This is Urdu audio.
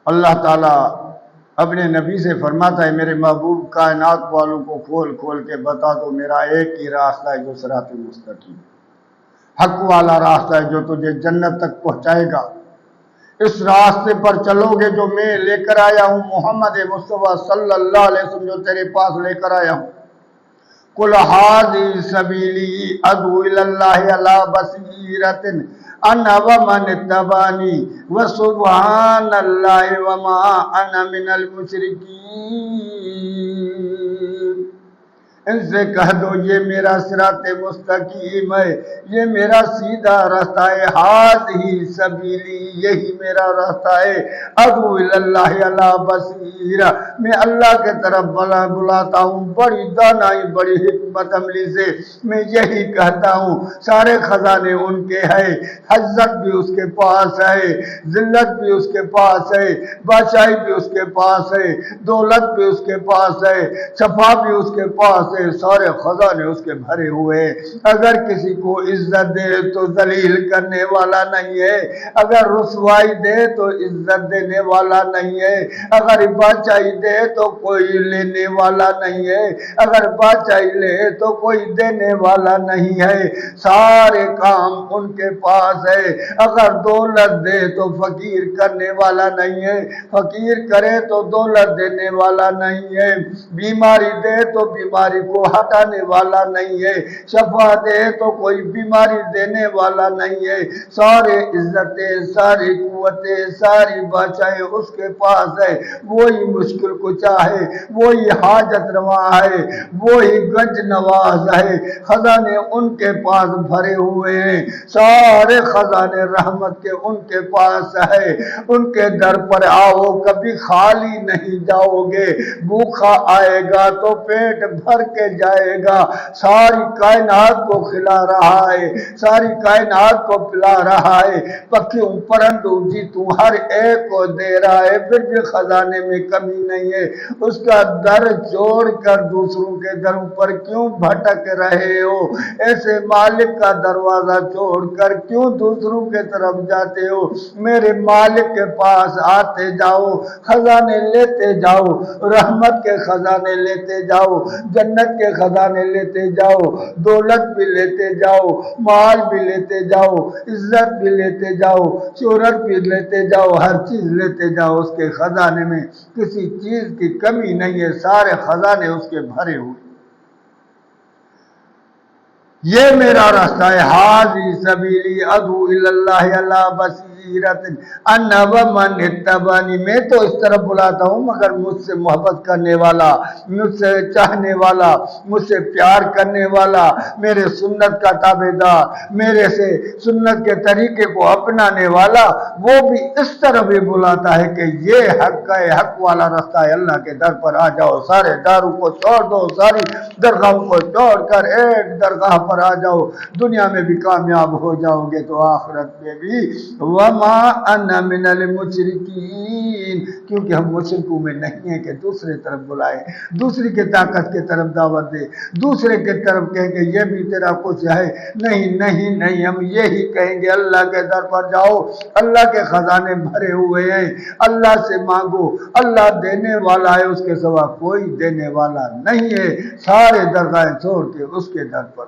اللہ تعالیٰ اپنے نبی سے فرماتا ہے میرے محبوب کائنات والوں کو کھول کھول کے بتا دو میرا ایک ہی راستہ ہے جو صراط مستقیم، حق والا راستہ ہے جو تجھے جنت تک پہنچائے گا۔ اس راستے پر چلو گے جو میں لے کر آیا ہوں، محمد مصطفیٰ صلی اللہ علیہ وسلم جو تیرے پاس لے کر آیا ہوں۔ قُلْ هَٰذِهِ سَبِيلِي أَدْعُو إِلَى اللَّهِ عَلَىٰ بَصِيرَةٍ أَنَا وَمَنِ اتَّبَعَنِي وَسُبْحَانَ اللَّهِ وَمَا أَنَا مِنَ الْمُشْرِكِينَ۔ ان سے کہہ دو یہ میرا صراط مستقیم ہے، یہ میرا سیدھا راستہ ہے، ہذہ سبیلی، یہی میرا راستہ ہے، ادعو الی اللہ علی بصیرہ، میں اللہ کے طرف بلاتا ہوں بڑی دانائی بڑی حکمت عملی سے، میں یہی کہتا ہوں سارے خزانے ان کے ہیں، عزت بھی اس کے پاس ہے، ذلت بھی اس کے پاس ہے، بادشاہی بھی اس کے پاس ہے، دولت بھی اس کے پاس ہے، صفا بھی اس کے پاس ہے، سارے خزانے اس کے بھرے ہوئے۔ اگر کسی کو عزت دے تو ذلیل کرنے والا نہیں ہے، اگر رسوائی دے تو عزت دینے والا نہیں ہے، اگر بادشاہی دے تو کوئی لینے والا نہیں ہے، اگر بادشاہی لے تو کوئی دینے والا نہیں ہے، سارے کام ان کے پاس ہے۔ اگر دولت دے تو فقیر کرنے والا نہیں ہے، فقیر کرے تو دولت دینے والا نہیں ہے، بیماری دے تو بیماری کو ہٹانے والا نہیں ہے، شفا دے تو کوئی بیماری دینے والا نہیں ہے، سارے عزتیں ساری قوتیں ساری بادشاہیں اس کے پاس ہے، وہی مشکل کشا ہے، وہی حاجت روا ہے، وہی گنج نواز ہے، خزانے ان کے پاس بھرے ہوئے ہیں، سارے خزانے رحمت کے ان کے پاس ہے، ان کے در پر آؤ کبھی خالی نہیں جاؤ گے، بھوکا آئے گا تو پیٹ بھر کے جائے گا، ساری کائنات کو کھلا رہا ہے، ساری کائنات کو پلا رہا ہے، پکھیوں پرندوں جیتوں ہر ایک کو دے رہا ہے، پھر بھی خزانے میں کمی نہیں ہے، اس کا در چھوڑ کر دوسروں کے دروں پر کیوں بھٹک رہے ہو، ایسے مالک کا دروازہ چھوڑ کر کیوں دوسروں کے طرف جاتے ہو، میرے مالک کے پاس آتے جاؤ، خزانے لیتے جاؤ، رحمت کے خزانے لیتے جاؤ، جنت کے خزانے لیتے جاؤ، دولت بھی لیتے جاؤ، مال بھی لیتے جاؤ، عزت بھی لیتے جاؤ، شہرت بھی لیتے جاؤ، ہر چیز لیتے جاؤ، اس کے خزانے میں کسی چیز کی کمی نہیں ہے، سارے خزانے اس کے بھرے ہوئے۔ یہ میرا راستہ ہے، ہذہ سبیلی ادعو الی اللہ علی بصیرۃ انا ومن اتبعنی، میں تو اس طرف بلاتا ہوں مگر مجھ سے محبت کرنے والا، مجھ سے چاہنے والا، مجھ سے پیار کرنے والا، میرے سنت کا تابع دار، میرے سے سنت کے طریقے کو اپنانے والا، وہ بھی اس طرف بھی بلاتا ہے کہ یہ حق ہے، حق والا راستہ ہے، اللہ کے در پر آ جاؤ، سارے داروں کو چھوڑ دو، ساری درگاہوں کو چھوڑ کر ایک درگاہ پر آ جاؤ، دنیا میں بھی کامیاب ہو جاؤ گے تو آخرت میں بھی۔ وما انا من المشرکین، کیونکہ ہم مشرکوں میں نہیں ہیں کہ دوسرے طرف بلائیں، دوسری کے طاقت کے طرف دعوت دے، دوسرے کے طرف کہیں کہ یہ بھی تیرا کچھ ہے، نہیں نہیں نہیں، ہم یہی کہیں گے اللہ کے در پر جاؤ، اللہ کے خزانے بھرے ہوئے ہیں، اللہ سے مانگو، اللہ دینے والا ہے، اس کے سوا کوئی دینے والا نہیں ہے، سارے درگاہیں چھوڑ کے اس کے در پر